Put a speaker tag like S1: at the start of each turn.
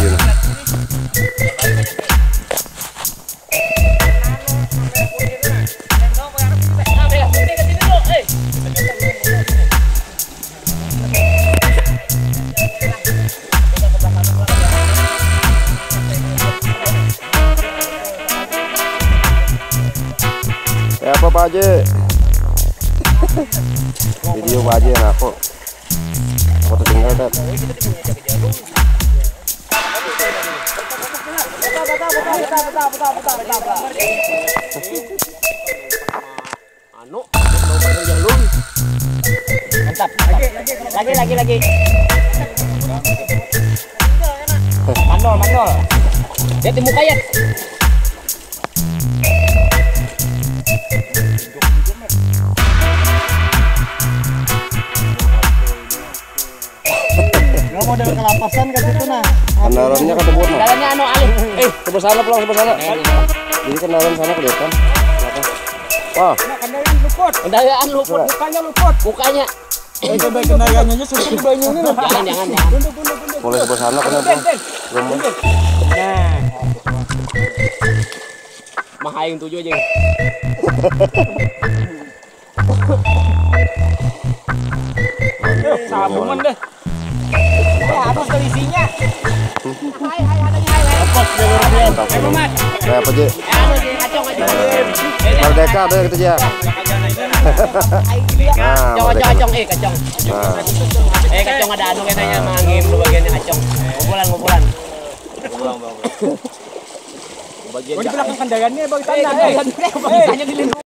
S1: Yun. Apa Pak Haji? Video Pak Haji yang aku foto tinggal kan.
S2: Anu, jalur. Mantap. Lagi. Mandol. Lihat di muka ya.
S3: Nggak mau dengan kelapasan ke situ nah.
S1: Kendaranya ke depan.
S2: Jalannya anu alih.
S1: Sebelah sana pulang sebelah sana. Jadi kendaraan sana kelihatan. Wah.
S2: Kendaraan luput, mukanya.
S3: Coba kendaraannya aja susah banyunya.
S2: Jangan.
S1: Mulai sebelah sana kenapa? Belum.
S2: Nah. Mahaing 7 aja. Sabungan deh. Apa selisihnya? Hai.
S1: Kayak apa Ji?
S2: Kacong.
S1: Merdeka tuh gitu aja. Nah,
S2: Kacong. Kacong ada anu katanya mangim lu bagiannya kacong. Ngumpulan. Bagian di belakang kendaraannya bang tanah.